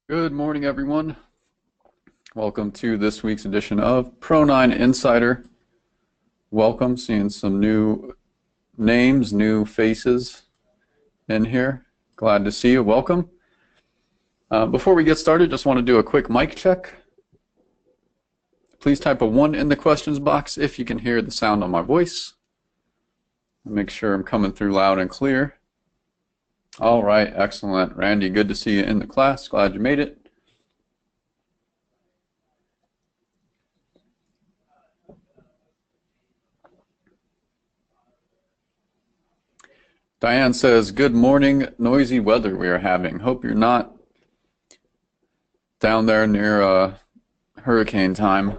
Good morning, everyone. Welcome to this week's edition of Pro9 Insider. Welcome, seeing some new names, new faces in here. Glad to see you. Welcome. Before we get started, just want to do a quick mic check. Please type a 1 in the questions box if you can hear the sound on my voice. Make sure I'm coming through loud and clear. All right, excellent. Randy, good to see you in the class. Glad you made it. Diane says, good morning, noisy weather we are having. Hope you're not down there near hurricane time.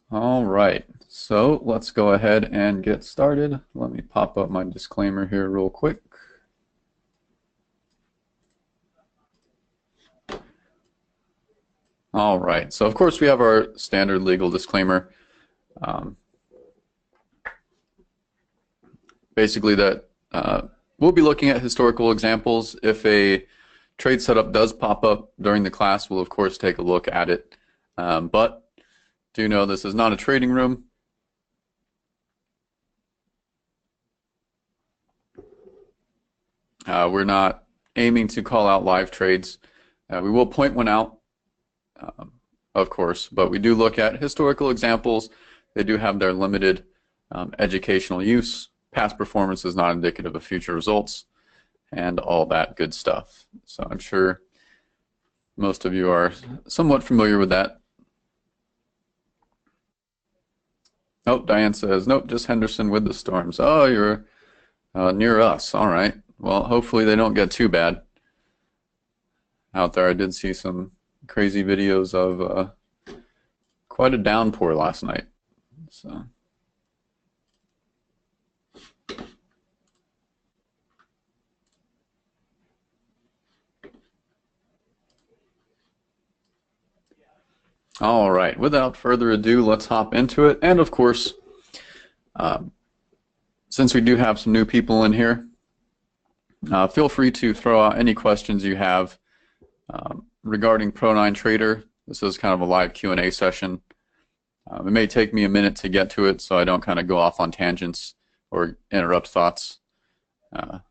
All right, so let's go ahead and get started. Let me pop up my disclaimer here real quick. All right, so of course we have our standard legal disclaimer. Basically that we'll be looking at historical examples. If a trade setup does pop up during the class, we'll of course take a look at it. But do know this is not a trading room. We're not aiming to call out live trades. We will point one out, of course, but we do look at historical examples. They do have their limited educational use. Past performance is not indicative of future results and all that good stuff. So I'm sure most of you are somewhat familiar with that. Nope, Diane says, nope, just Henderson with the storms. Oh, you're near us. All right. Well, hopefully they don't get too bad out there. I did see some crazy videos of quite a downpour last night. So. All right, without further ado, let's hop into it. And of course, since we do have some new people in here, feel free to throw out any questions you have regarding Pro9 Trader. This is kind of a live Q&A session. It may take me a minute to get to it, so I don't kind of go off on tangents or interrupt thoughts and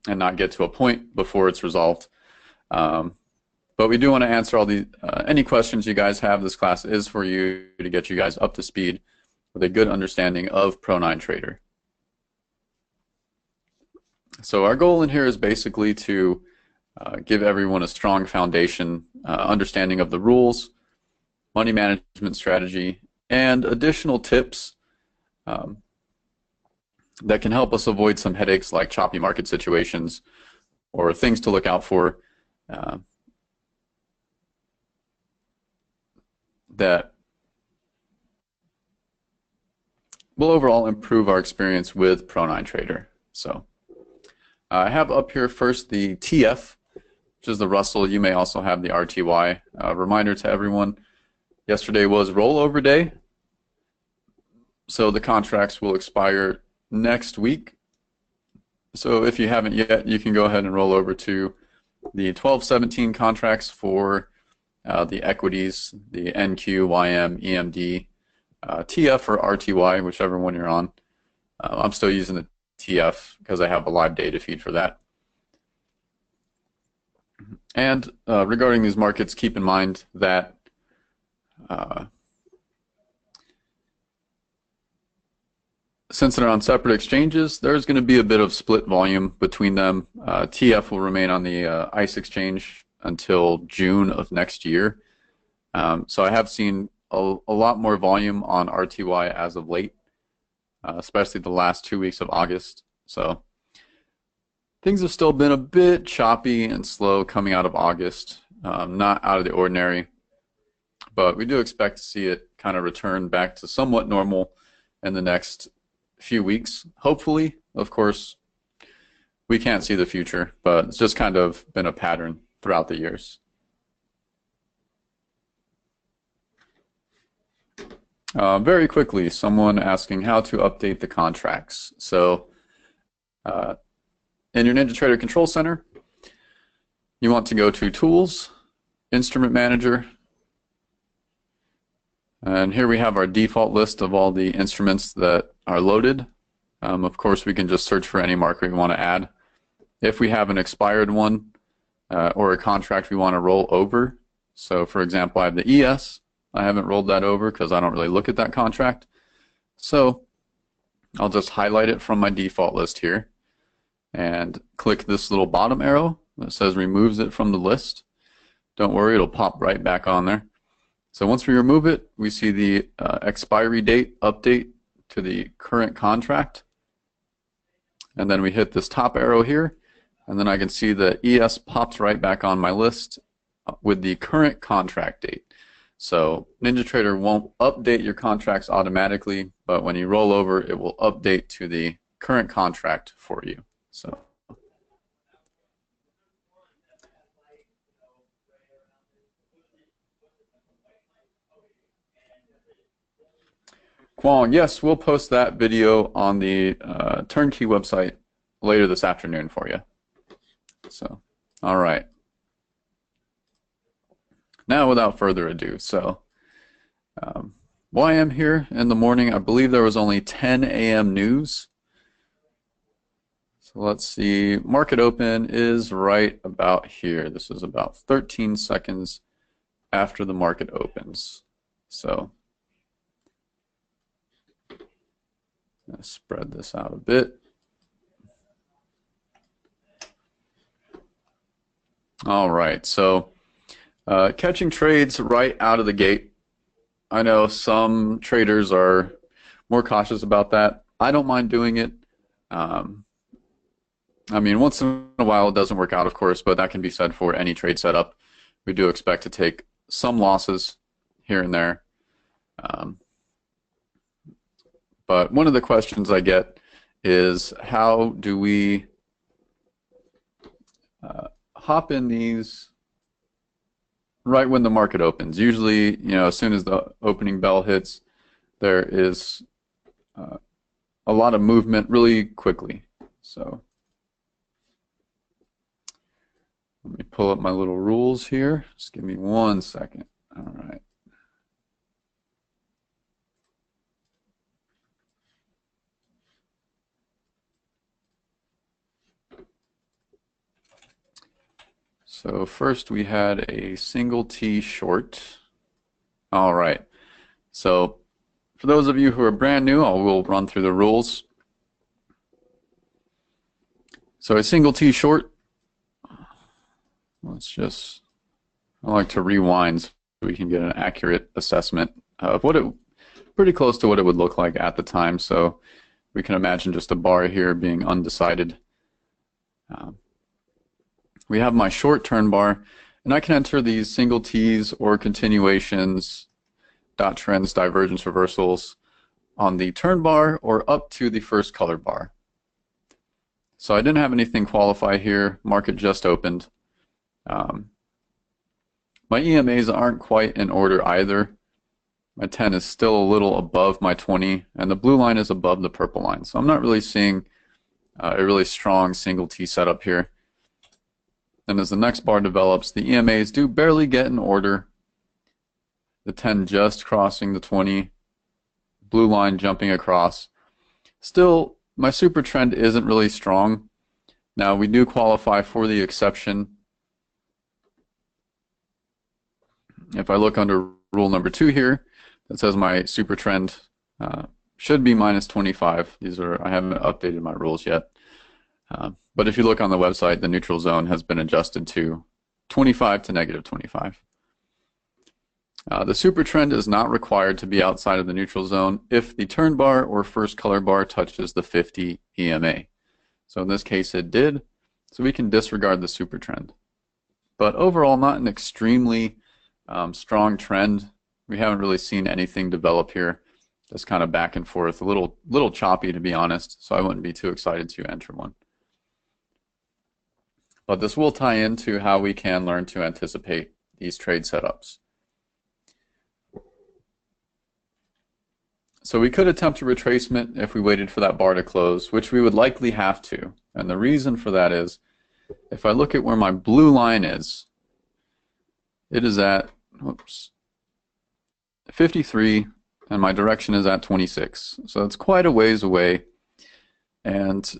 not get to a point before it's resolved. But we do want to answer all the any questions you guys have. This class is for you to get you guys up to speed with a good understanding of Pro9 Trader. So our goal in here is basically to give everyone a strong foundation, understanding of the rules, money management strategy, and additional tips that can help us avoid some headaches like choppy market situations or things to look out for that will overall improve our experience with Pro9 Trader. So I have up here first the TF, which is the Russell. You may also have the RTY. Reminder to everyone, yesterday was rollover day, so the contracts will expire next week. So if you haven't yet, you can go ahead and roll over to the 12/17 contracts for the equities, the NQ, YM, EMD, TF or RTY, whichever one you're on. I'm still using the TF because I have a live data feed for that. And regarding these markets, keep in mind that since they're on separate exchanges, there's going to be a bit of split volume between them. TF will remain on the ICE exchange until June of next year. So I have seen a lot more volume on RTY as of late, especially the last 2 weeks of August. So things have still been a bit choppy and slow coming out of August, not out of the ordinary, but we do expect to see it kind of return back to somewhat normal in the next few weeks, hopefully. Of course, we can't see the future, but it's just kind of been a pattern throughout the years. Very quickly, someone asking how to update the contracts. So uh, in your NinjaTrader Control Center, you want to go to Tools, Instrument Manager, and here we have our default list of all the instruments that are loaded. Of course, we can just search for any marker we want to add. If we have an expired one or a contract we want to roll over, so for example, I have the ES. I haven't rolled that over because I don't really look at that contract. So I'll just highlight it from my default list here and click this little bottom arrow that says removes it from the list. Don't worry, it'll pop right back on there. So once we remove it, we see the expiry date update to the current contract. And then we hit this top arrow here, and then I can see the ES pops right back on my list with the current contract date. So NinjaTrader won't update your contracts automatically, but when you roll over, it will update to the current contract for you. So Kwong, yes, we'll post that video on the Turnkey website later this afternoon for you. So, all right. Now, without further ado, so why I'm here in the morning, I believe there was only 10 a.m. news. So let's see, market open is right about here. This is about 13 seconds after the market opens. So let's spread this out a bit. All right, so catching trades right out of the gate. I know some traders are more cautious about that. I don't mind doing it. I mean, once in a while it doesn't work out, of course, but that can be said for any trade setup. We do expect to take some losses here and there. But one of the questions I get is how do we hop in these right when the market opens? Usually, you know, as soon as the opening bell hits, there is a lot of movement really quickly. So let me pull up my little rules here. Just give me 1 second. All right. So first we had a single T short. All right. So for those of you who are brand new, I will run through the rules. So a single T short, I like to rewind so we can get an accurate assessment of what pretty close to what it would look like at the time. So we can imagine just a bar here being undecided. We have my short turn bar, and I can enter these single T's or continuations, dot trends, divergence, reversals on the turn bar or up to the first color bar. So I didn't have anything qualify here. Market just opened. My EMAs aren't quite in order either. My 10 is still a little above my 20, and the blue line is above the purple line. So I'm not really seeing a really strong single T setup here. And as the next bar develops, the EMAs do barely get in order. The 10 just crossing the 20, blue line jumping across. Still, my super trend isn't really strong. Now, we do qualify for the exception. If I look under rule number 2 here, that says my super trend should be minus 25. I haven't updated my rules yet. But if you look on the website, the neutral zone has been adjusted to 25 to negative 25. The super trend is not required to be outside of the neutral zone if the turn bar or first color bar touches the 50 EMA. So in this case it did, so we can disregard the super trend. But overall, not an extremely strong trend. We haven't really seen anything develop here. Just kind of back and forth, a little choppy to be honest, so I wouldn't be too excited to enter one. But this will tie into how we can learn to anticipate these trade setups. So we could attempt a retracement if we waited for that bar to close, which we would likely have to. And the reason for that is, if I look at where my blue line is, it is at, oops, 53, and my direction is at 26. So it's quite a ways away, and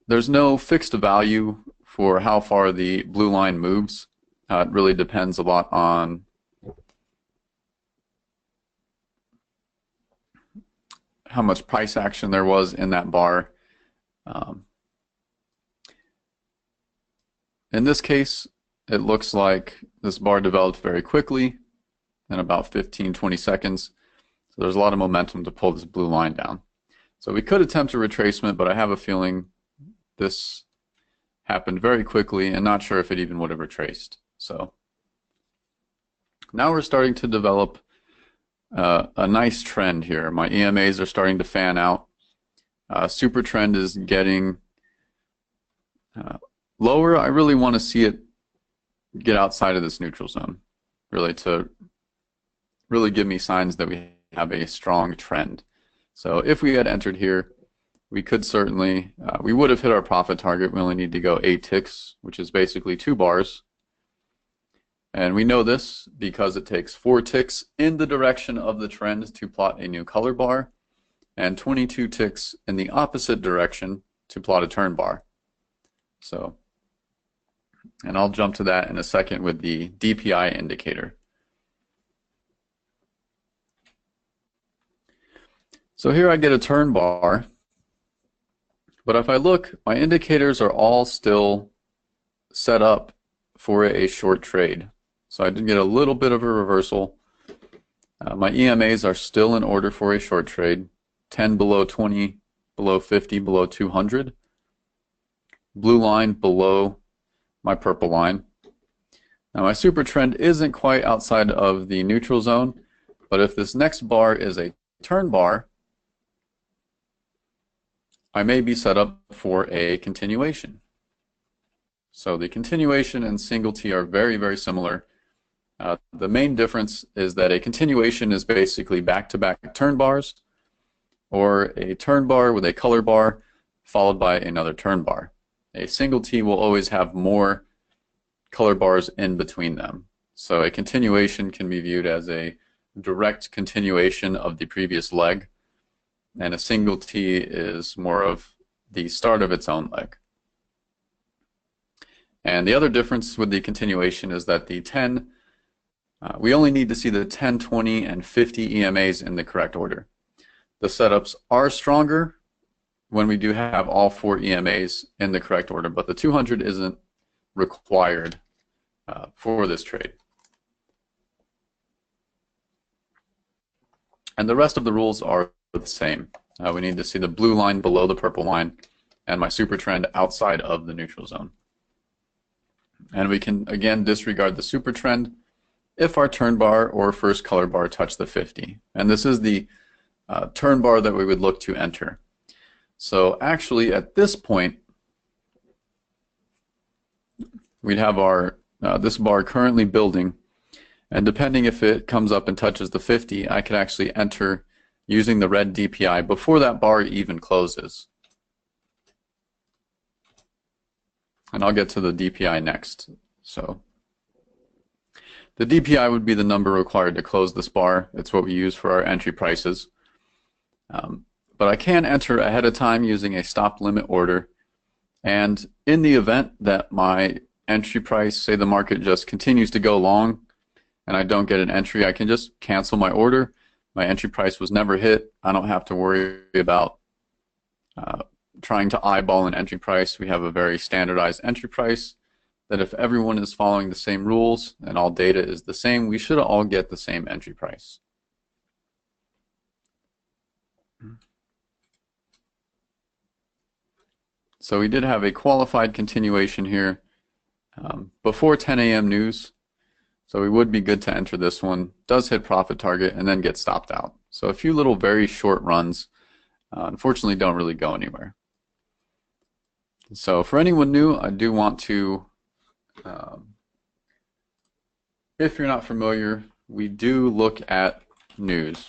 there's no fixed value for how far the blue line moves. It really depends a lot on how much price action there was in that bar. In this case, it looks like this bar developed very quickly in about 15-20 seconds. So there's a lot of momentum to pull this blue line down. So we could attempt a retracement, but I have a feeling this happened very quickly and not sure if it even would have retraced. So now we're starting to develop a nice trend here. My EMAs are starting to fan out. Super trend is getting lower. I really want to see it get outside of this neutral zone, really, to really give me signs that we have a strong trend. So if we had entered here, we could certainly, we would have hit our profit target. We only need to go 8 ticks, which is basically 2 bars. And we know this because it takes 4 ticks in the direction of the trend to plot a new color bar, and 22 ticks in the opposite direction to plot a turn bar. So, and I'll jump to that in a second with the DPI indicator. So here I get a turn bar, but if I look, my indicators are all still set up for a short trade. So I did get a little bit of a reversal. My EMAs are still in order for a short trade. 10 below 20, below 50, below 200. Blue line below my purple line. Now my super trend isn't quite outside of the neutral zone, but if this next bar is a turn bar, I may be set up for a continuation. So the continuation and single T are very, very similar. The main difference is that a continuation is basically back-to-back turn bars, or a turn bar with a color bar followed by another turn bar. A single T will always have more color bars in between them. So a continuation can be viewed as a direct continuation of the previous leg, and a single T is more of the start of its own leg. And the other difference with the continuation is that the 10, we only need to see the 10, 20, and 50 EMAs in the correct order. The setups are stronger when we do have all 4 EMAs in the correct order, but the 200 isn't required for this trade. And the rest of the rules are the same. We need to see the blue line below the purple line and my super trend outside of the neutral zone. And we can, again, disregard the super trend if our turn bar or first color bar touch the 50. And this is the turn bar that we would look to enter. So actually, at this point, we'd have our this bar currently building, and depending if it comes up and touches the 50, I could actually enter using the red DPI before that bar even closes. And I'll get to the DPI next. So the DPI would be the number required to close this bar. It's what we use for our entry prices. But I can enter ahead of time using a stop limit order. And in the event that my entry price, say the market just continues to go long and I don't get an entry, I can just cancel my order. My entry price was never hit. I don't have to worry about trying to eyeball an entry price. We have a very standardized entry price that if everyone is following the same rules and all data is the same, we should all get the same entry price. So we did have a qualified continuation here before 10 a.m. news. So we would be good to enter this one. Does hit profit target and then get stopped out. So a few little very short runs unfortunately don't really go anywhere. So for anyone new, I do want to, if you're not familiar, we do look at news.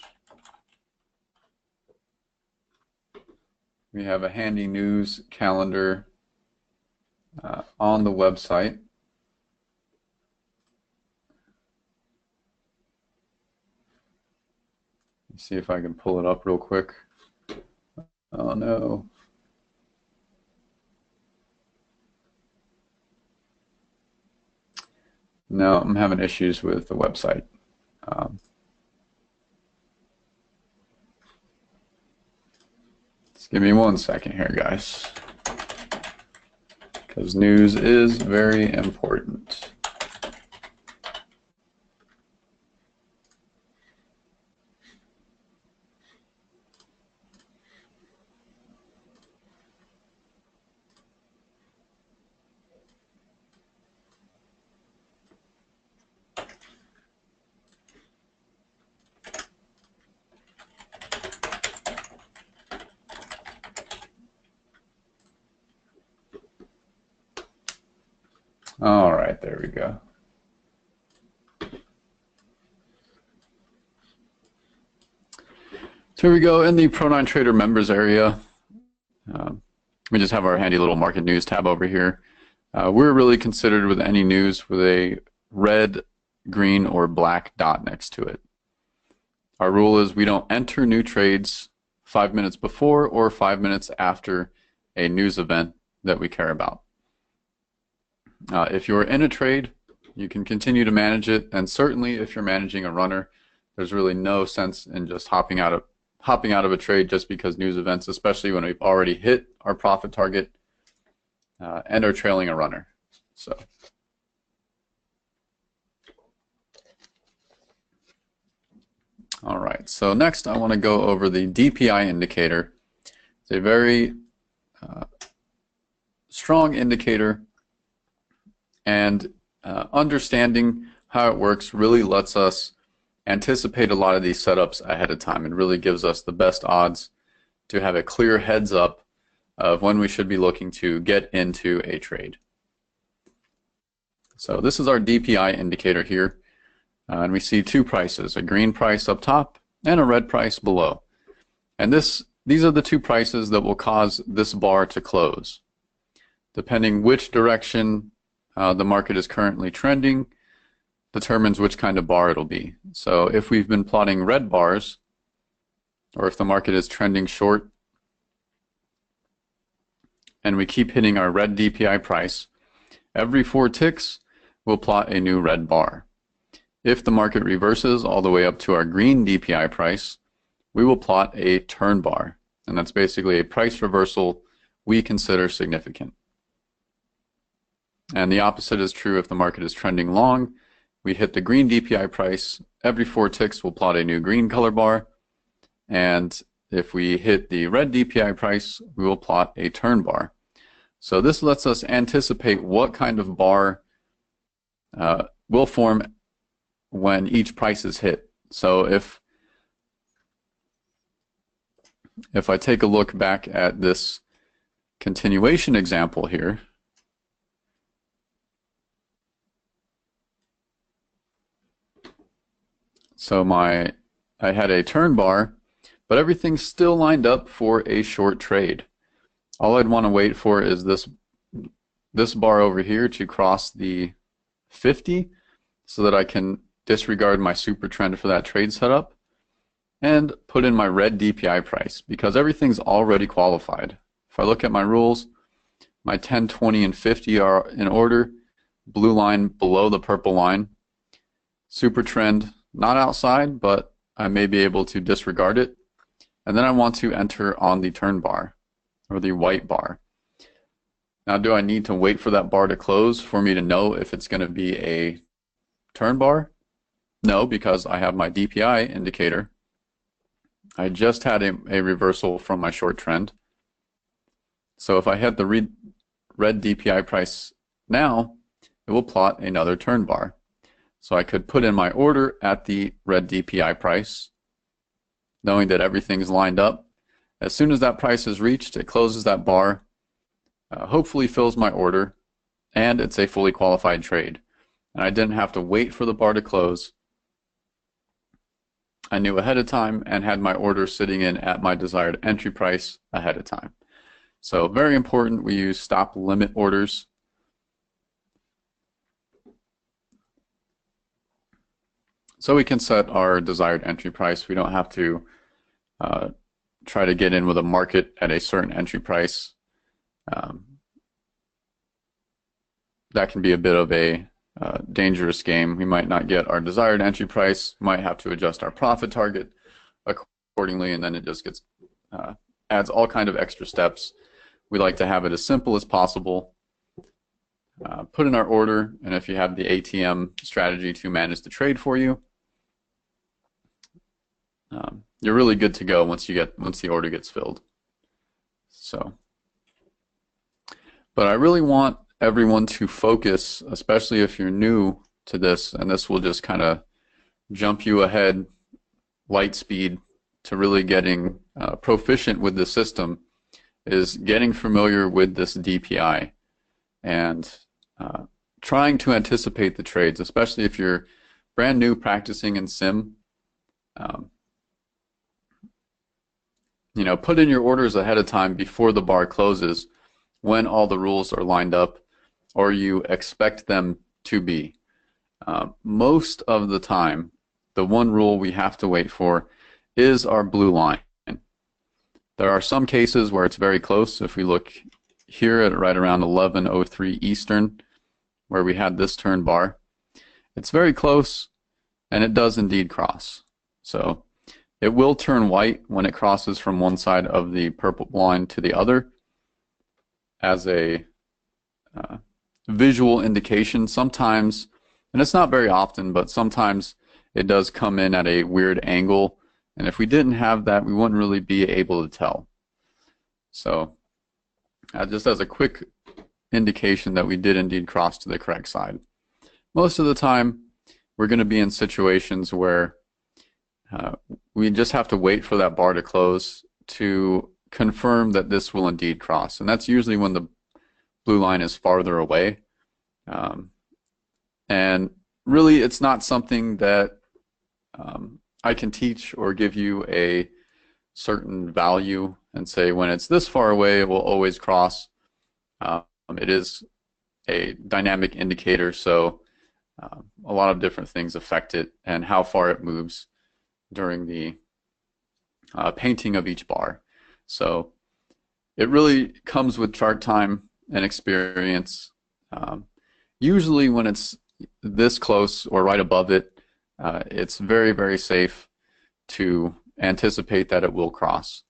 We have a handy news calendar on the website. Let's see if I can pull it up real quick. Oh no. No, I'm having issues with the website. Just give me 1 second here, guys, because news is very important. All right, there we go. So here we go in the Pro9 Trader members area. We just have our handy little market news tab over here. We're really considered with any news with a red, green, or black dot next to it. Our rule is we don't enter new trades 5 minutes before or 5 minutes after a news event that we care about. If you're in a trade, you can continue to manage it, and certainly if you're managing a runner, there's really no sense in just hopping out of a trade just because news events, especially when we've already hit our profit target and are trailing a runner. So. All right, so next I want to go over the DPI indicator. It's a very strong indicator, and understanding how it works really lets us anticipate a lot of these setups ahead of time and really gives us the best odds to have a clear heads up of when we should be looking to get into a trade. So this is our DPI indicator here, and we see two prices, a green price up top and a red price below. And these are the two prices that will cause this bar to close. Depending which direction the market is currently trending determines which kind of bar it'll be. So if we've been plotting red bars, or if the market is trending short and we keep hitting our red DPI price, every 4 ticks we'll plot a new red bar. If the market reverses all the way up to our green DPI price, we will plot a turn bar, and that's basically a price reversal we consider significant. And the opposite is true if the market is trending long. We hit the green DPI price, every 4 ticks we'll plot a new green color bar, and if we hit the red DPI price, we will plot a turn bar. So this lets us anticipate what kind of bar will form when each price is hit. So if I take a look back at this continuation example here, so I had a turn bar, but everything's still lined up for a short trade. All I'd want to wait for is this bar over here to cross the 50 so that I can disregard my super trend for that trade setup and put in my red DPI price because everything's already qualified. If I look at my rules, my 10, 20, and 50 are in order, blue line below the purple line, super trend not outside, but I may be able to disregard it, and then I want to enter on the turn bar or the white bar. Now, do I need to wait for that bar to close for me to know if it's going to be a turn bar? No, because I have my DPI indicator. I just had a reversal from my short trend. So if I hit the red DPI price now, it will plot another turn bar. So I could put in my order at the red DPI price, knowing that everything's lined up. As soon as that price is reached, it closes that bar, hopefully fills my order, and it's a fully qualified trade. And I didn't have to wait for the bar to close. I knew ahead of time and had my order sitting in at my desired entry price ahead of time. So very important, we use stop limit orders. So we can set our desired entry price. We don't have to uh, try to get in with a market at a certain entry price. Um, that can be a bit of a dangerous game. We might not get our desired entry price, might have to adjust our profit target accordingly, and then it just gets adds all kind of extra steps. We like to have it as simple as possible. Put in our order, and if you have the ATM strategy to manage the trade for you, you're really good to go once the order gets filled. So, but I really want everyone to focus, especially if you're new to this, and this will just kind of jump you ahead light speed to really getting proficient with the system, is getting familiar with this DPI and trying to anticipate the trades, especially if you're brand new practicing in sim. You know, put in your orders ahead of time before the bar closes when all the rules are lined up or you expect them to be. Most of the time, the one rule we have to wait for is our blue line. There are some cases where it's very close. If we look here at right around 11:03 Eastern, where we had this turn bar, it's very close, and it does indeed cross. So it will turn white when it crosses from one side of the purple line to the other as a visual indication. Sometimes, and it's not very often, but sometimes it does come in at a weird angle, and if we didn't have that, we wouldn't really be able to tell. So just as a quick indication that we did indeed cross to the correct side. Most of the time, we're going to be in situations where we just have to wait for that bar to close to confirm that this will indeed cross. And that's usually when the blue line is farther away. And really, it's not something that I can teach or give you a certain value and say when it's this far away, it will always cross. It is a dynamic indicator, so a lot of different things affect it and how far it moves during the painting of each bar. So it really comes with chart time and experience. Usually when it's this close or right above it, it's very, very safe to anticipate that it will cross.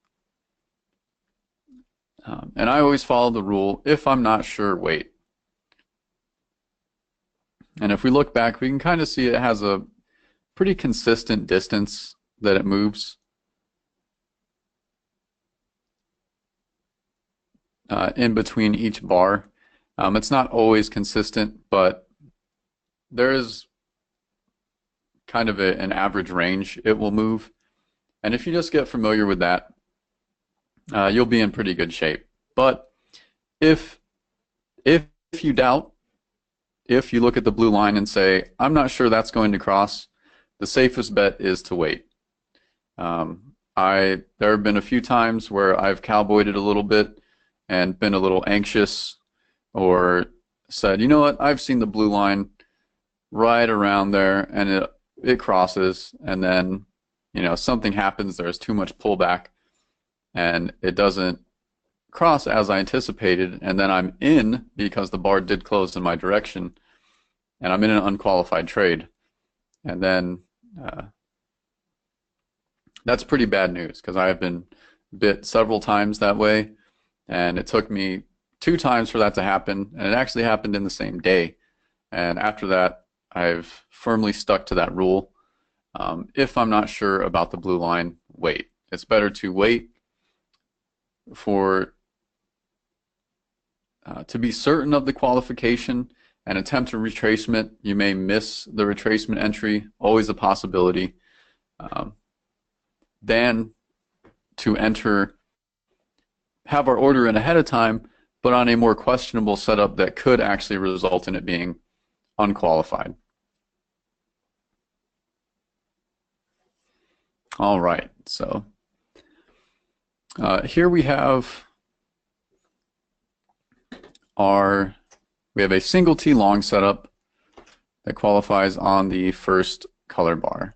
And I always follow the rule, if I'm not sure, wait. And if we look back, we can kind of see it has a pretty consistent distance that it moves. In between each bar. It's not always consistent, but there is kind of an average range it will move. And if you just get familiar with that, you'll be in pretty good shape. But if you doubt, if you look at the blue line and say, I'm not sure that's going to cross, the safest bet is to wait. There have been a few times where I've cowboyed it a little bit and been a little anxious or said, you know what, I've seen the blue line right around there and it crosses, and then something happens, there's too much pullback and it doesn't cross as I anticipated, and then I'm in because the bar did close in my direction and I'm in an unqualified trade, and then that's pretty bad news because I have been bit several times that way, and it took me 2 times for that to happen, and it actually happened in the same day. And after that, I've firmly stuck to that rule. If I'm not sure about the blue line, wait. It's better to wait for to be certain of the qualification and attempt a retracement. You may miss the retracement entry, always a possibility. Than to have our order in ahead of time, but on a more questionable setup that could actually result in it being unqualified. All right, so here we have are, we have a single T long setup that qualifies on the first color bar.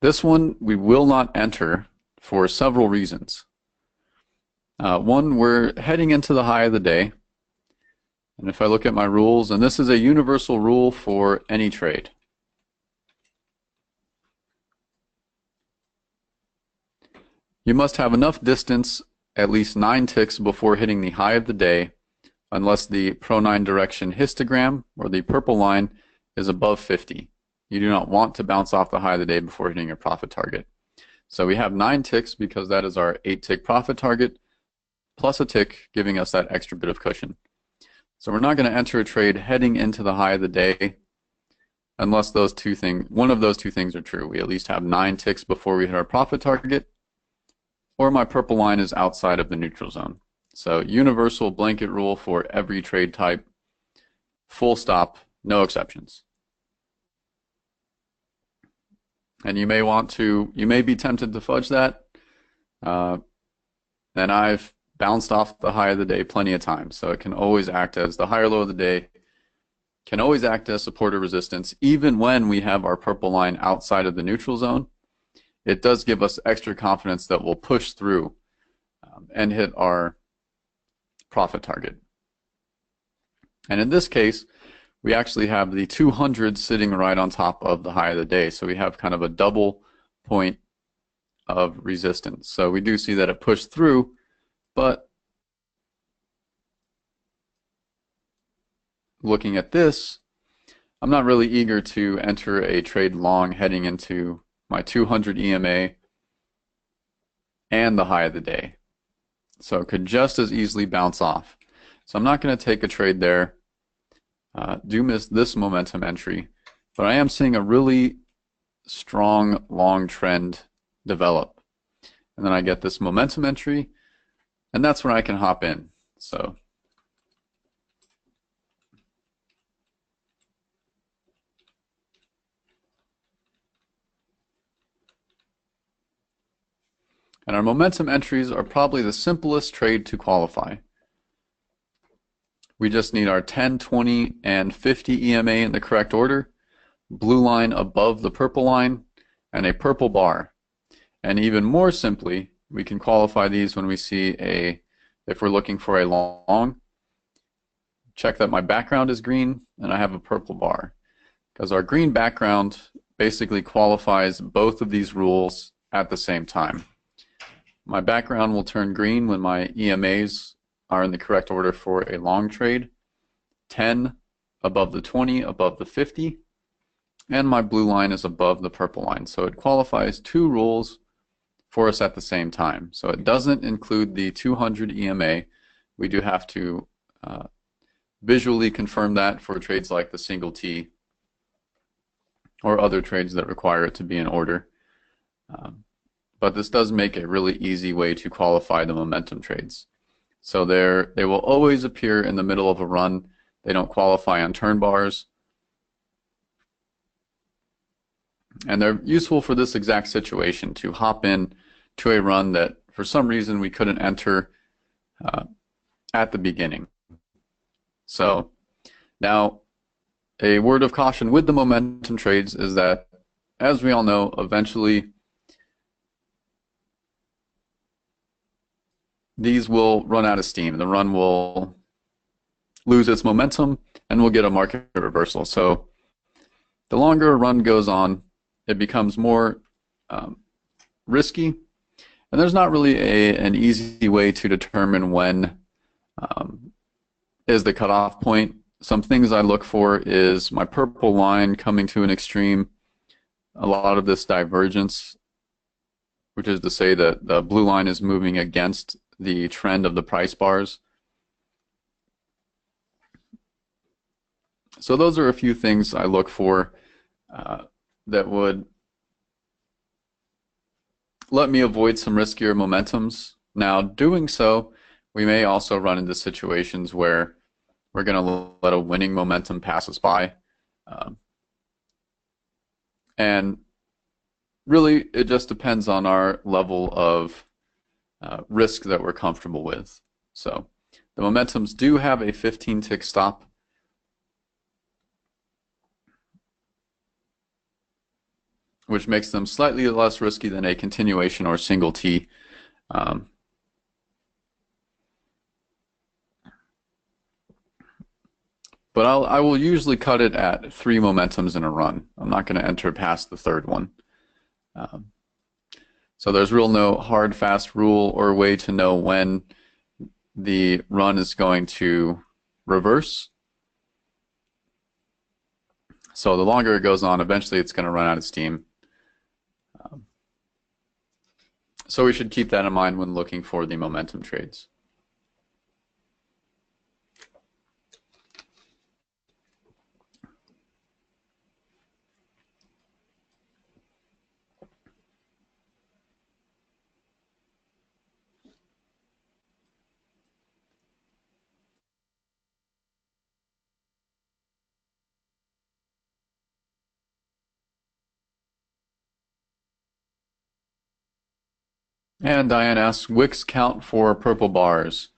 This one we will not enter for several reasons. One, we're heading into the high of the day. And if I look at my rules, and this is a universal rule for any trade. You must have enough distance, at least 9 ticks before hitting the high of the day, unless the Pro9 direction histogram, or the purple line, is above 50. You do not want to bounce off the high of the day before hitting your profit target. So we have 9 ticks because that is our 8-tick profit target, plus a tick giving us that extra bit of cushion. So we're not going to enter a trade heading into the high of the day unless one of those two things are true. We at least have 9 ticks before we hit our profit target, or my purple line is outside of the neutral zone. So universal blanket rule for every trade type, full stop, no exceptions. And you may be tempted to fudge that. And I've bounced off the high of the day plenty of times. So it can always act as the high or low of the day, can always act as support or resistance, even when we have our purple line outside of the neutral zone. It does give us extra confidence that we'll push through and hit our profit target. And in this case, we actually have the 200 sitting right on top of the high of the day. So we have kind of a double point of resistance. So we do see that it pushed through, but looking at this, I'm not really eager to enter a trade long heading into my 200 EMA and the high of the day. So it could just as easily bounce off. So I'm not going to take a trade there. Do miss this momentum entry, but I am seeing a really strong long trend develop. And then I get this momentum entry, and that's when I can hop in. So and our momentum entries are probably the simplest trade to qualify. We just need our 10, 20, and 50 EMA in the correct order, blue line above the purple line, and a purple bar. And even more simply, we can qualify these when we see if we're looking for a long, check that my background is green and I have a purple bar. Because our green background basically qualifies both of these rules at the same time. My background will turn green when my EMAs are in the correct order for a long trade, 10 above the 20, above the 50, and my blue line is above the purple line. So it qualifies 2 rules for us at the same time. So it doesn't include the 200 EMA. We do have to visually confirm that for trades like the single T or other trades that require it to be in order. But this does make a really easy way to qualify the momentum trades. So they will always appear in the middle of a run. They don't qualify on turn bars. And they're useful for this exact situation, to hop in to a run that for some reason we couldn't enter at the beginning. So now a word of caution with the momentum trades is that, as we all know, eventually these will run out of steam. The run will lose its momentum and we'll get a market reversal. So the longer a run goes on, it becomes more risky, and there's not really an easy way to determine when is the cutoff point. Some things I look for is my purple line coming to an extreme, a lot of this divergence, which is to say that the blue line is moving against the trend of the price bars. So those are a few things I look for that would let me avoid some riskier momentums. Now, doing so, we may also run into situations where we're going to let a winning momentum pass us by. And really, it just depends on our level of risk that we're comfortable with. So The momentums do have a 15 tick stop. Which makes them slightly less risky than a continuation or single T. Um, but I will usually cut it at 3 momentums in a run. I'm not going to enter past the third one. Um, so there's no hard, fast rule or way to know when the run is going to reverse. So the longer it goes on, eventually it's going to run out of steam. So we should keep that in mind when looking for the momentum trades. And Diane asks, wicks count for purple bars?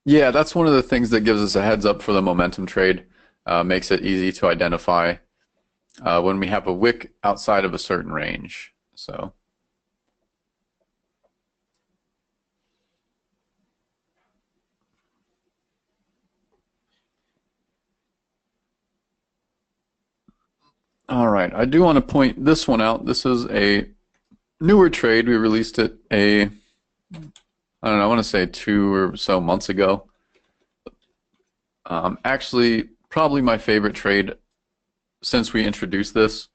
Yeah, that's one of the things that gives us a heads up for the momentum trade. Makes it easy to identify when we have a wick outside of a certain range. So, all right, I do want to point this one out. This is a newer trade. We released it I don't know, I want to say 2 or so months ago. Actually, probably my favorite trade since we introduced this,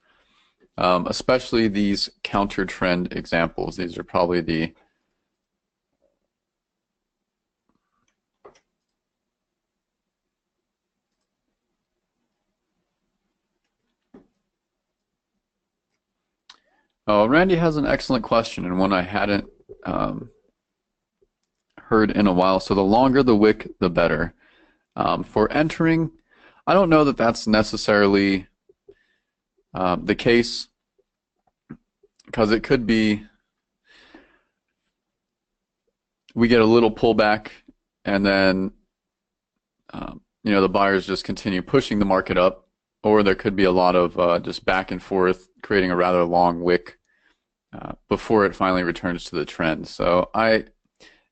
especially these counter trend examples. These are probably the Oh, Randy has an excellent question and one I hadn't heard in a while. So the longer the wick, the better. For entering, I don't know that that's necessarily the case, because it could be we get a little pullback and then the buyers just continue pushing the market up, or there could be a lot of just back and forth, creating a rather long wick before it finally returns to the trend. So I'd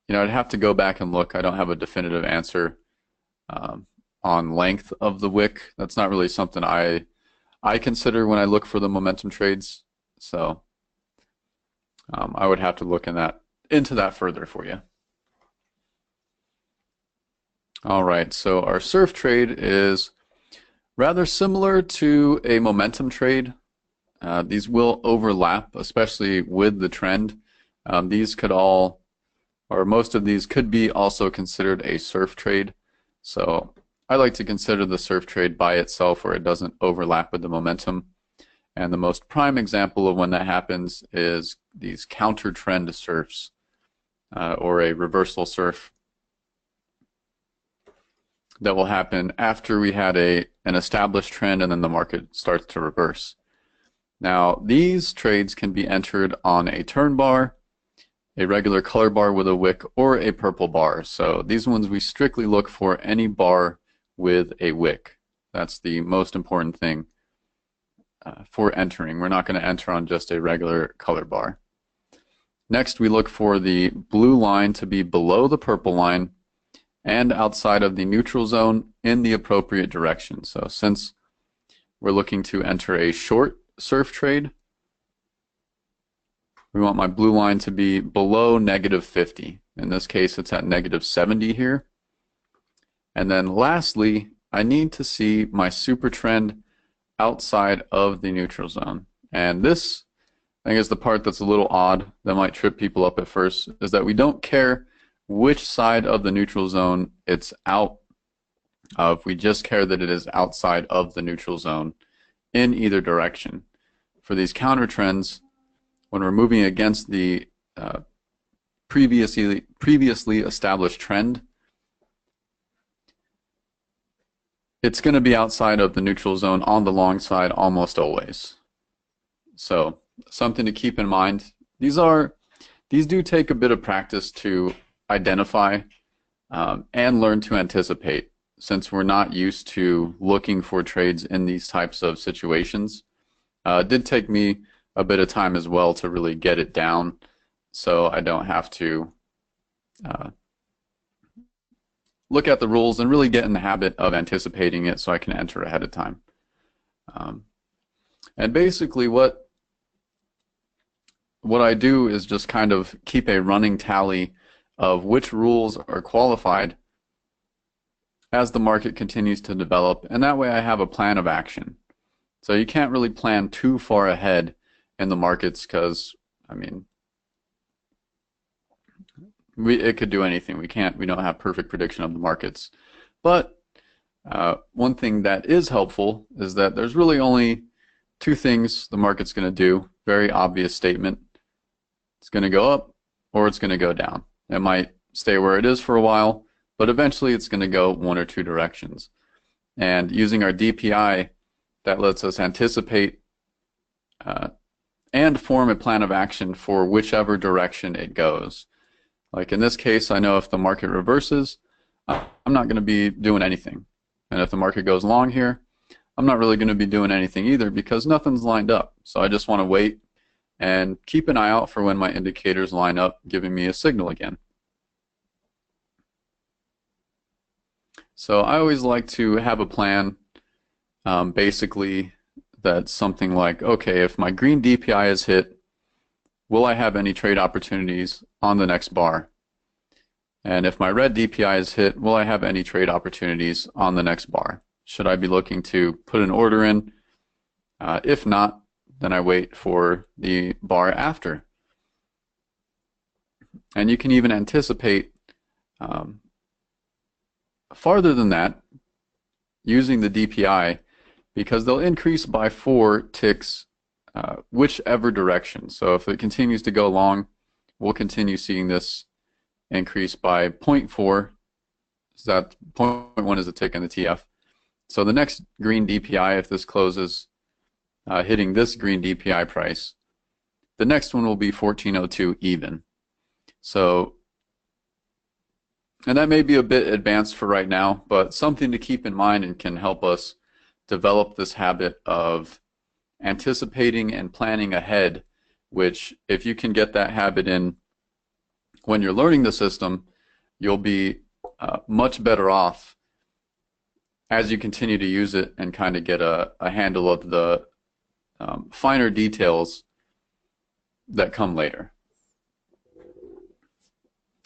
have to go back and look. I don't have a definitive answer on length of the wick. That's not really something I consider when I look for the momentum trades. So I would have to look into that further for you. All right, so our surf trade is rather similar to a momentum trade. These will overlap, especially with the trend. These could all, or most of these could be also considered a surf trade. So I like to consider the surf trade by itself where it doesn't overlap with the momentum. And the most prime example of when that happens is these counter trend surfs or a reversal surf that will happen after we had an established trend and then the market starts to reverse. Now, these trades can be entered on a turn bar, a regular color bar with a wick, or a purple bar. So these ones we strictly look for any bar with a wick. That's the most important thing for entering. We're not going to enter on just a regular color bar. Next, we look for the blue line to be below the purple line and outside of the neutral zone in the appropriate direction. So since we're looking to enter a short surf trade, we want my blue line to be below -50. In this case, it's at -70 here. And then lastly, I need to see my super trend outside of the neutral zone. And this, I think, is the part that's a little odd, that might trip people up at first, is that we don't care which side of the neutral zone it's out of. We just care that it is outside of the neutral zone in either direction. For these counter trends, when we're moving against the previously established trend, it's going to be outside of the neutral zone on the long side almost always. So something to keep in mind. These are These do take a bit of practice to identify and learn to anticipate, since we're not used to looking for trades in these types of situations. It did take me a bit of time as well to really get it down, so I don't have to look at the rules and really get in the habit of anticipating it so I can enter ahead of time. And basically what I do is just kind of keep a running tally of which rules are qualified as the market continues to develop, and that way I have a plan of action. So you can't really plan too far ahead in the markets because, I mean, it could do anything. We don't have perfect prediction of the markets. But one thing that is helpful is that there's really only two things the market's going to do. Very obvious statement. It's going to go up or it's going to go down. It might stay where it is for a while, but eventually it's going to go one or two directions. And using our DPI, that lets us anticipate and form a plan of action for whichever direction it goes. Like in this case, I know if the market reverses, I'm not going to be doing anything. And if the market goes long here, I'm not really going to be doing anything either because nothing's lined up. So I just want to wait and keep an eye out for when my indicators line up, giving me a signal again. So I always like to have a plan, basically that's something like, okay, if my green DPI is hit, will I have any trade opportunities on the next bar? And if my red DPI is hit, will I have any trade opportunities on the next bar? Should I be looking to put an order in? If not, then I wait for the bar after. And you can even anticipate farther than that using the DPI, because they'll increase by 4 ticks whichever direction. So if it continues to go long, we'll continue seeing this increase by 0.4. So that 0.1 is a tick in the TF. So the next green DPI, if this closes hitting this green DPI price, the next one will be 1402 even. So, and that may be a bit advanced for right now, but something to keep in mind and can help us develop this habit of anticipating and planning ahead, which if you can get that habit in when you're learning the system, you'll be much better off as you continue to use it and kind of get a handle of the finer details that come later.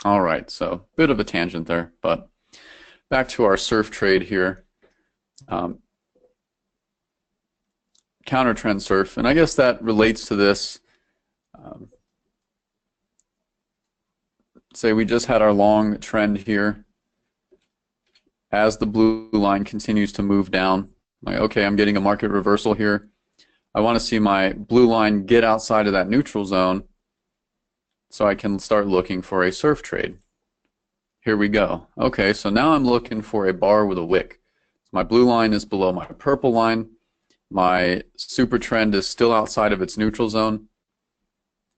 All right, so bit of a tangent there, but back to our surf trade here. Counter trend surf, and I guess that relates to this. Say we just had our long trend here. As the blue line continues to move down, like, okay, I'm getting a market reversal here. I want to see my blue line get outside of that neutral zone so I can start looking for a surf trade. Here we go. Okay, so now I'm looking for a bar with a wick. My blue line is below my purple line. My super trend is still outside of its neutral zone.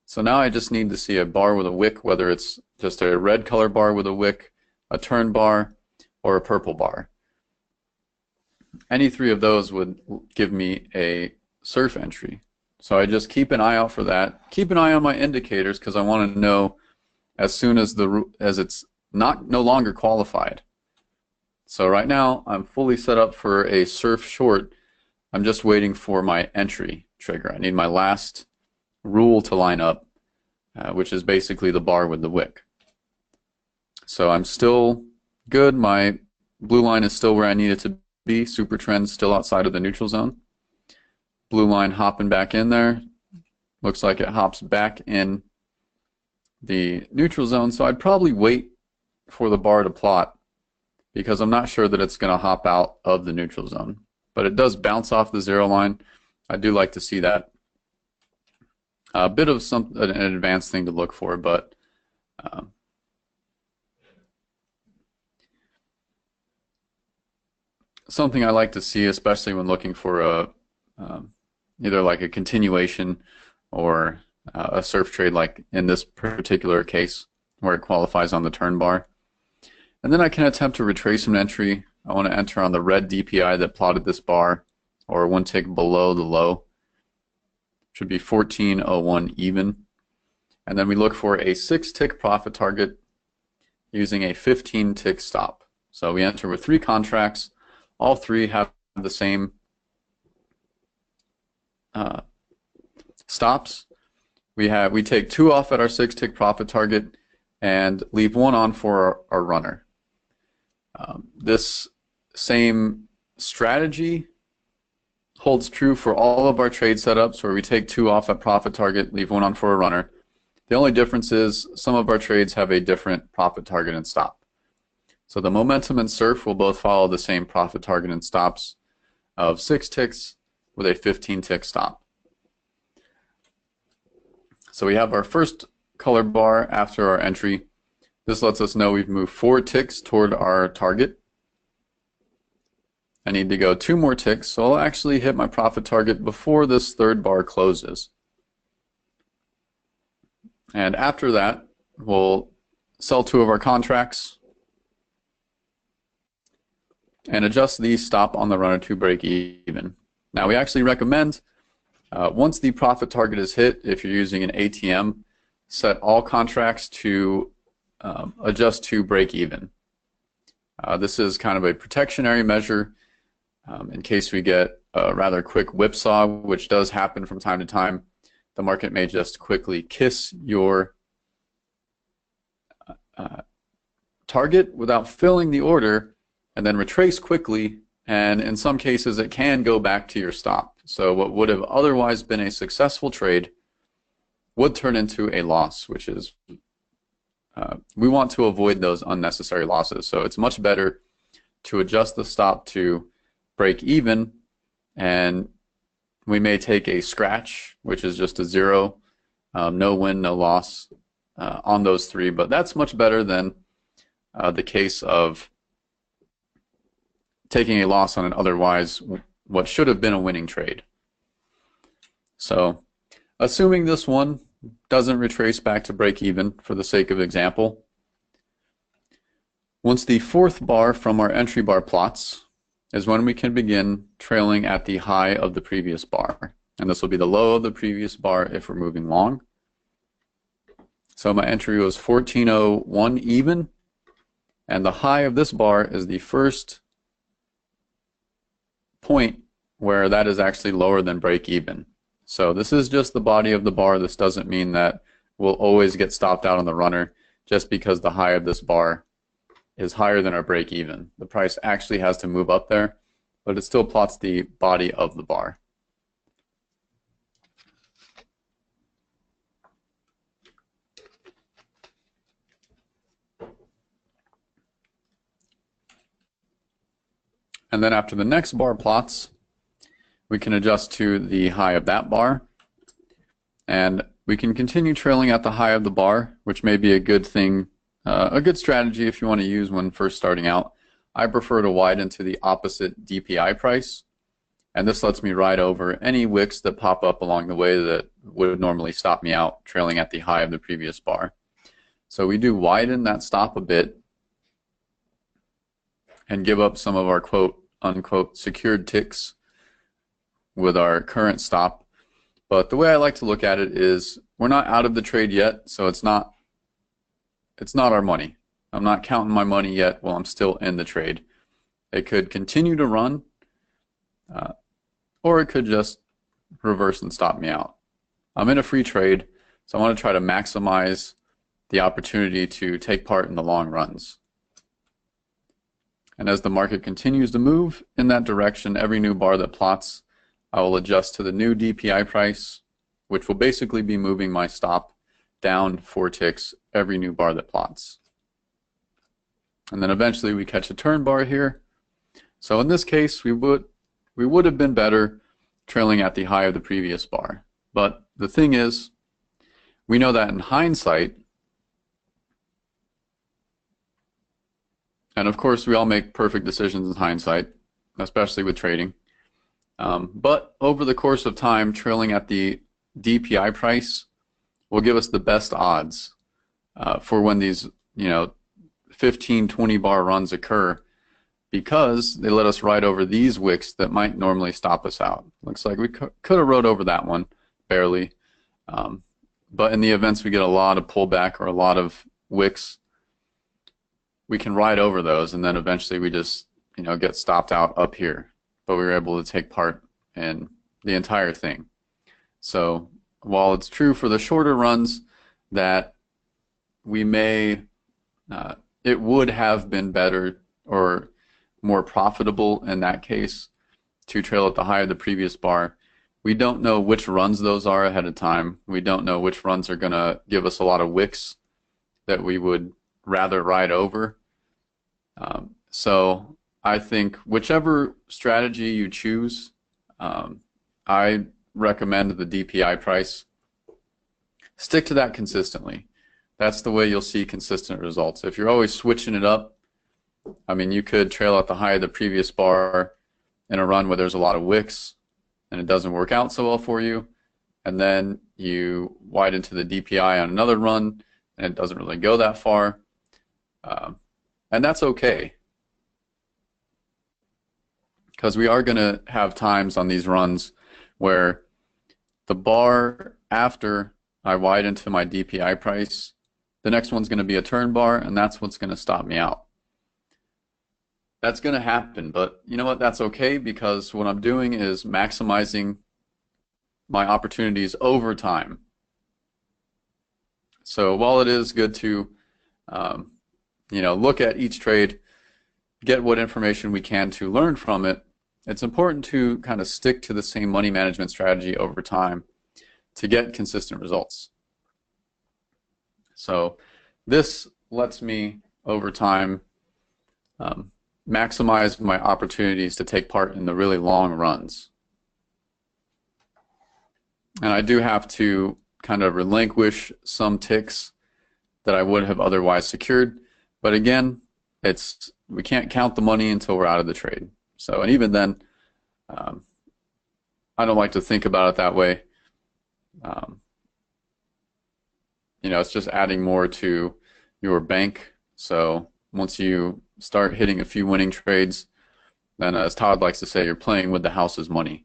So now I just need to see a bar with a wick, whether it's just a red color bar with a wick, a turn bar, or a purple bar. Any three of those would give me a surf entry. So I just keep an eye out for that. Keep an eye on my indicators because I want to know as soon as it's no longer qualified. So right now I'm fully set up for a surf short. I'm just waiting for my entry trigger. I need my last rule to line up, which is basically the bar with the wick. So I'm still good. My blue line is still where I need it to be. Super trend still outside of the neutral zone. Blue line hopping back in there. Looks like it hops back in the neutral zone. So I'd probably wait for the bar to plot because I'm not sure that it's going to hop out of the neutral zone. But it does bounce off the zero line. I do like to see that. A bit of an advanced thing to look for, but something I like to see, especially when looking for a either like a continuation or a surf trade like in this particular case where it qualifies on the turn bar. And then I can attempt to retrace an entry. I want to enter on the red DPI that plotted this bar, or one tick below the low. Should be 14.01 even. And then we look for a 6-tick profit target using a 15-tick stop. So we enter with 3 contracts. All 3 have the same stops. We take 2 off at our 6-tick profit target and leave 1 on for our runner. This same strategy holds true for all of our trade setups where we take 2 off at profit target, leave 1 on for a runner. The only difference is some of our trades have a different profit target and stop. So the momentum and surf will both follow the same profit target and stops of 6 ticks with a 15-tick stop. So we have our first color bar after our entry. This lets us know we've moved 4 ticks toward our target. I need to go 2 more ticks, so I'll actually hit my profit target before this 3rd bar closes. And after that, we'll sell 2 of our contracts and adjust the stop on the runner to break even. Now we actually recommend once the profit target is hit, if you're using an ATM, set all contracts to adjust to break even. This is kind of a protectionary measure in case we get a rather quick whipsaw, which does happen from time to time. The market may just quickly kiss your target without filling the order and then retrace quickly, and in some cases it can go back to your stop. So what would have otherwise been a successful trade would turn into a loss, which is we want to avoid those unnecessary losses. So it's much better to adjust the stop to break even, and we may take a scratch, which is just a 0, no win, no loss on those 3, but that's much better than the case of taking a loss on an otherwise what should have been a winning trade. So assuming this one doesn't retrace back to break even for the sake of example, once the 4th bar from our entry bar plots is when we can begin trailing at the high of the previous bar. And this will be the low of the previous bar if we're moving long. So my entry was 14.01 even, and the high of this bar is the first point where that is actually lower than break even. So this is just the body of the bar. This doesn't mean that we'll always get stopped out on the runner just because the high of this bar is higher than our break even. The price actually has to move up there, but it still plots the body of the bar. And then after the next bar plots, we can adjust to the high of that bar, and we can continue trailing at the high of the bar, which may be a good thing, a good strategy if you want to use when first starting out. I prefer to widen to the opposite DPI price, and this lets me ride over any wicks that pop up along the way that would normally stop me out trailing at the high of the previous bar. So we do widen that stop a bit and give up some of our quote unquote secured ticks with our current stop. But the way I like to look at it is we're not out of the trade yet, so it's not our money. I'm not counting my money yet while I'm still in the trade. It could continue to run, or it could just reverse and stop me out. I'm in a free trade, so I want to try to maximize the opportunity to take part in the long runs. And as the market continues to move in that direction, every new bar that plots, I will adjust to the new DPI price, which will basically be moving my stop down 4 ticks every new bar that plots. And then eventually we catch a turn bar here. So in this case, we would have been better trailing at the high of the previous bar. But the thing is, we know that in hindsight, and of course we all make perfect decisions in hindsight, especially with trading. But over the course of time, trailing at the DPI price will give us the best odds for when these, 15, 20 bar runs occur, because they let us ride over these wicks that might normally stop us out. Looks like we could have rode over that one, barely. But in the events we get a lot of pullback or a lot of wicks, we can ride over those, and then eventually we just, get stopped out up here. But we were able to take part in the entire thing. So while it's true for the shorter runs that we may, it would have been better or more profitable in that case to trail at the high of the previous bar, we don't know which runs those are ahead of time. We don't know which runs are going to give us a lot of wicks that we would rather ride over. So I think whichever strategy you choose, I recommend the DPI price. Stick to that consistently. That's the way you'll see consistent results. If you're always switching it up, I mean, you could trail at the high of the previous bar in a run where there's a lot of wicks and it doesn't work out so well for you, and then you widen to the DPI on another run and it doesn't really go that far, and that's okay, because we are going to have times on these runs where the bar after I widen to my DPI price, the next one's going to be a turn bar, and that's what's going to stop me out. That's going to happen, but you know what? That's okay, because what I'm doing is maximizing my opportunities over time. So while it is good to, look at each trade, get what information we can to learn from it, it's important to kind of stick to the same money management strategy over time to get consistent results. So this lets me, over time, maximize my opportunities to take part in the really long runs. And I do have to kind of relinquish some ticks that I would have otherwise secured. But again, we can't count the money until we're out of the trade. So, and even then, I don't like to think about it that way. It's just adding more to your bank. So once you start hitting a few winning trades, then as Todd likes to say, you're playing with the house's money.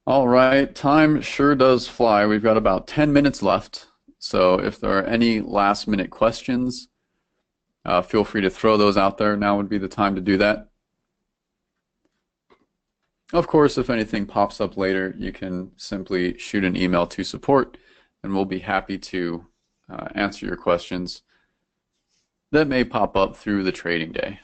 All right, time sure does fly. We've got about 10 minutes left. So if there are any last minute questions, feel free to throw those out there. Now would be the time to do that. Of course, if anything pops up later, you can simply shoot an email to support, and we'll be happy to answer your questions that may pop up through the trading day.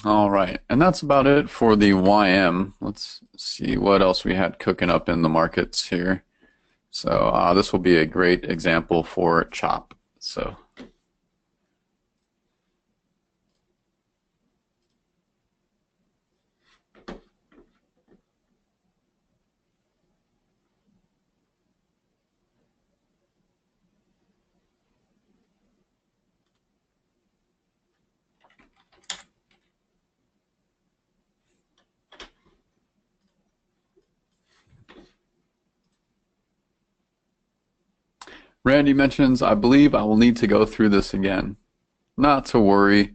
All right, and that's about it for the YM. Let's see what else we had cooking up in the markets here. So this will be a great example for CHOP. So Randy mentions, I believe I will need to go through this again. Not to worry.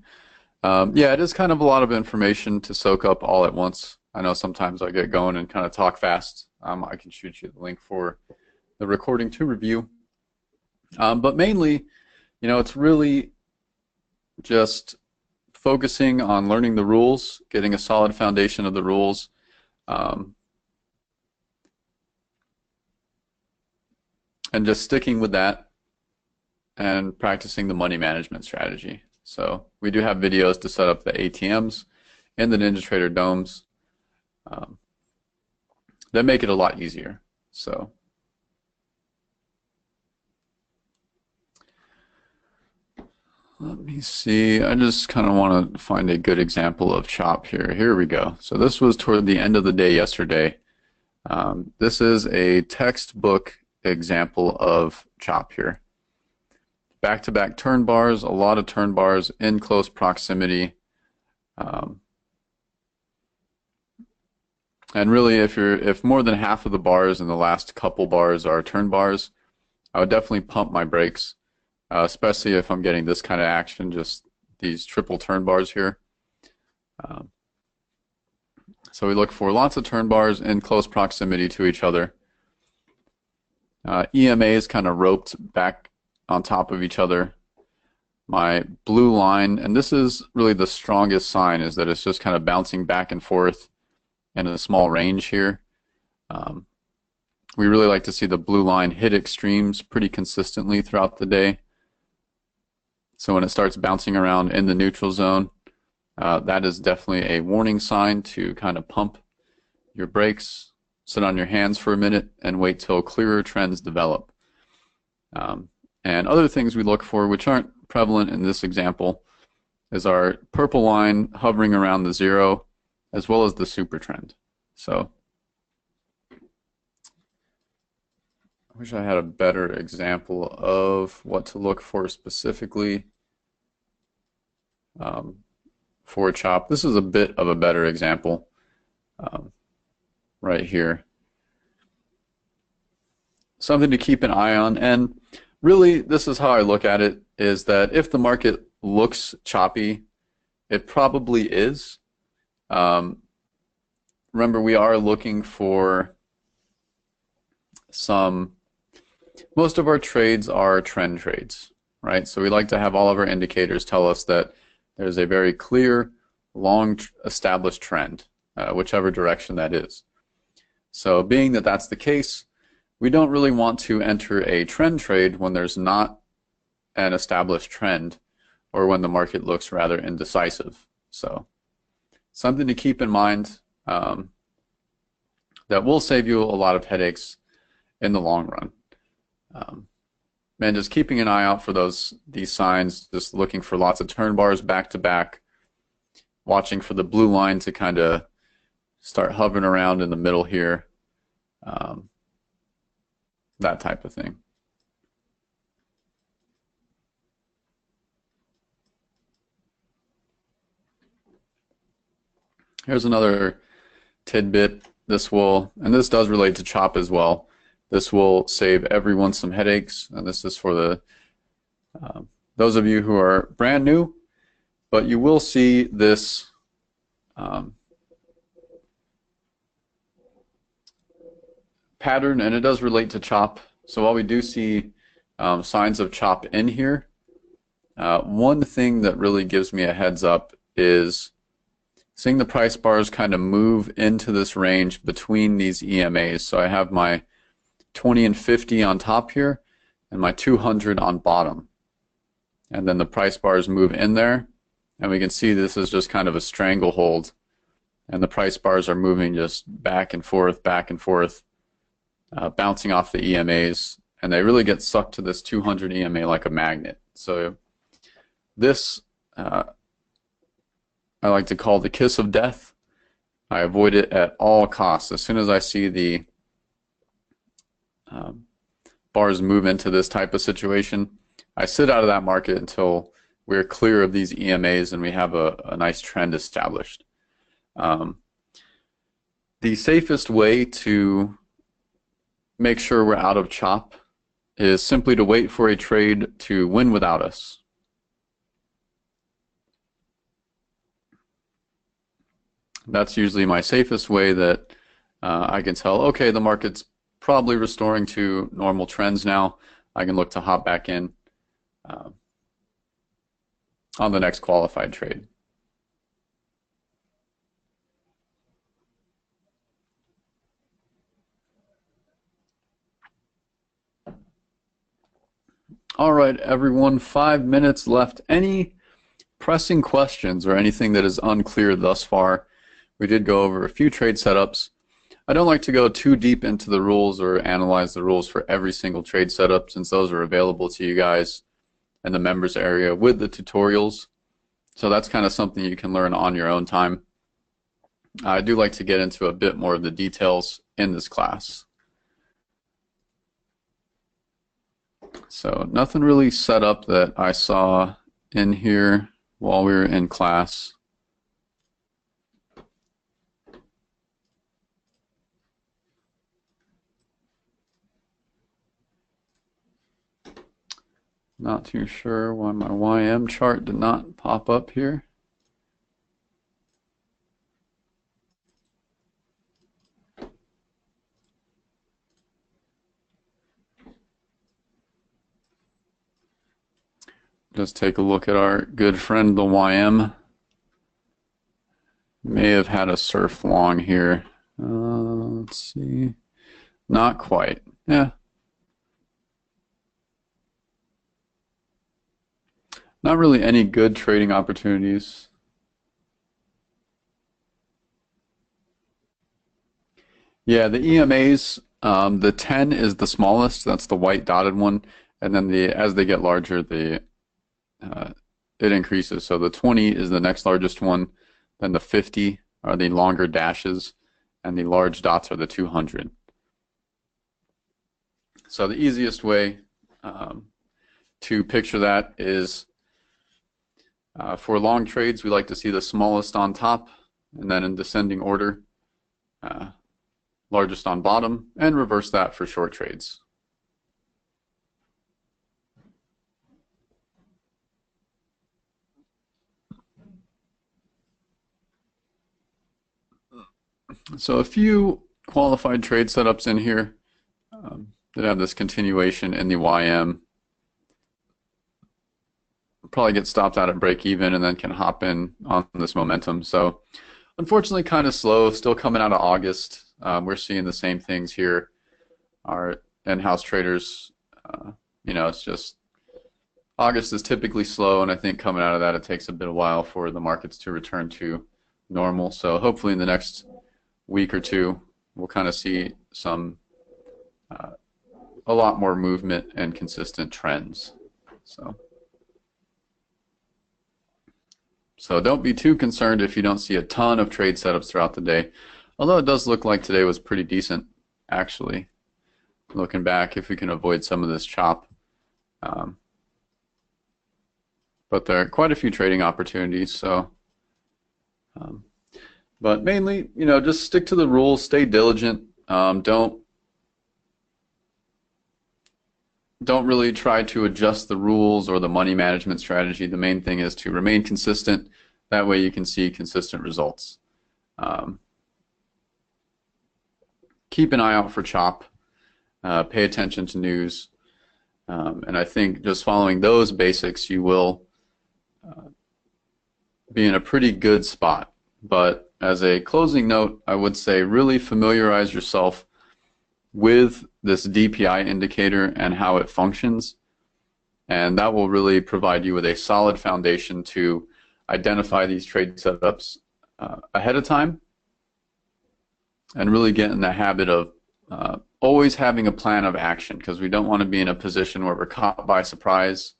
Yeah, it is kind of a lot of information to soak up all at once. I know sometimes I get going and kind of talk fast. I can shoot you the link for the recording to review. But mainly, it's really just focusing on learning the rules, getting a solid foundation of the rules, and just sticking with that and practicing the money management strategy. So we do have videos to set up the ATMs and the NinjaTrader domes that make it a lot easier. So Let me see. I just kind of want to find a good example of chop here. Here we go. So this was toward the end of the day yesterday. This is a textbook example of chop here. Back-to-back turn bars, a lot of turn bars in close proximity. And really, if more than half of the bars in the last couple bars are turn bars, I would definitely pump my brakes, especially if I'm getting this kind of action, just these triple turn bars here. So we look for lots of turn bars in close proximity to each other. EMA is kind of roped back on top of each other. My blue line, and this is really the strongest sign, is that it's just kind of bouncing back and forth in a small range here. We really like to see the blue line hit extremes pretty consistently throughout the day. So when it starts bouncing around in the neutral zone, that is definitely a warning sign to kind of pump your brakes, sit on your hands for a minute, and wait till clearer trends develop. And other things we look for, which aren't prevalent in this example, is our purple line hovering around the zero, as well as the super trend. So I wish I had a better example of what to look for specifically for chop. This is a bit of a better example right here. Something to keep an eye on, and really this is how I look at it, is that if the market looks choppy, it probably is. Remember, we are looking for most of our trades are trend trades, right? So we like to have all of our indicators tell us that there's a very clear, long established trend, whichever direction that is. So being that that's the case, we don't really want to enter a trend trade when there's not an established trend, or when the market looks rather indecisive. So something to keep in mind, that will save you a lot of headaches in the long run. And just keeping an eye out for these signs, just looking for lots of turn bars back to back, watching for the blue line to kind of start hovering around in the middle here, that type of thing. Here's another tidbit. And this does relate to chop as well. This will save everyone some headaches, and this is for those of you who are brand new, but you will see this pattern, and it does relate to chop. So while we do see signs of chop in here, one thing that really gives me a heads up is seeing the price bars kind of move into this range between these EMAs. So I have my 20 and 50 on top here, and my 200 on bottom. And then the price bars move in there, and we can see this is just kind of a stranglehold, and the price bars are moving just back and forth, bouncing off the EMAs, and they really get sucked to this 200 EMA like a magnet. So this I like to call the kiss of death. I avoid it at all costs. As soon as I see the bars move into this type of situation, I sit out of that market until we're clear of these EMAs and we have a nice trend established. The safest way to make sure we're out of chop is simply to wait for a trade to win without us. That's usually my safest way that I can tell, okay, the market's probably restoring to normal trends now. I can look to hop back in on the next qualified trade. All right, everyone, 5 minutes left. Any pressing questions or anything that is unclear thus far? We did go over a few trade setups. I don't like to go too deep into the rules or analyze the rules for every single trade setup, since those are available to you guys in the members area with the tutorials. So that's kind of something you can learn on your own time. I do like to get into a bit more of the details in this class. So nothing really set up that I saw in here while we were in class. Not too sure why my YM chart did not pop up here. Just take a look at our good friend the YM. May have had a surf long here. Let's see. Not quite. Yeah. Not really any good trading opportunities. Yeah, the EMAs, the 10 is the smallest. That's the white dotted one. And then as they get larger, it increases. So the 20 is the next largest one. Then the 50 are the longer dashes, and the large dots are the 200. So the easiest way to picture that is for long trades, we like to see the smallest on top, and then in descending order, largest on bottom, and reverse that for short trades. So a few qualified trade setups in here that have this continuation in the YM. Probably get stopped out at break even and then can hop in on this momentum. So unfortunately kind of slow, still coming out of August. We're seeing the same things here. Our in-house traders, it's just August is typically slow, and I think coming out of that it takes a bit of while for the markets to return to normal. So hopefully in the next week or two we'll kind of see a lot more movement and consistent trends. So don't be too concerned if you don't see a ton of trade setups throughout the day, although it does look like today was pretty decent, actually. Looking back, if we can avoid some of this chop. But there are quite a few trading opportunities, so. But mainly, just stick to the rules, stay diligent. Don't really try to adjust the rules or the money management strategy. The main thing is to remain consistent. That way you can see consistent results. Keep an eye out for chop. Pay attention to news. And I think just following those basics, you will be in a pretty good spot. But as a closing note, I would say really familiarize yourself with this DPI indicator and how it functions, and that will really provide you with a solid foundation to identify these trade setups ahead of time and really get in the habit of always having a plan of action, because we don't want to be in a position where we're caught by surprise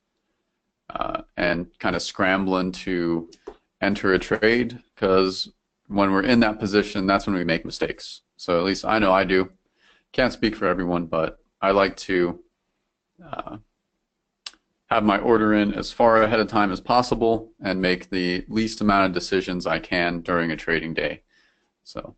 and kind of scrambling to enter a trade, because when we're in that position, that's when we make mistakes. So at least I know I do. Can't speak for everyone, but I like to have my order in as far ahead of time as possible and make the least amount of decisions I can during a trading day. So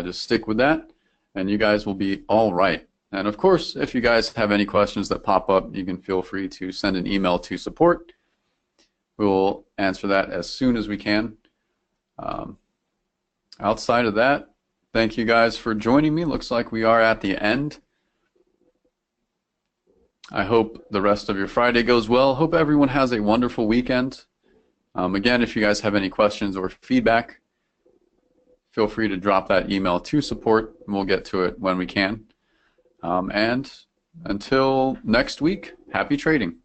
just stick with that, and you guys will be all right. And of course, if you guys have any questions that pop up, you can feel free to send an email to support. We will answer that as soon as we can. Outside of that, thank you guys for joining me. Looks like we are at the end. I hope the rest of your Friday goes well. Hope everyone has a wonderful weekend. Again, if you guys have any questions or feedback, feel free to drop that email to support, and we'll get to it when we can. And until next week, happy trading.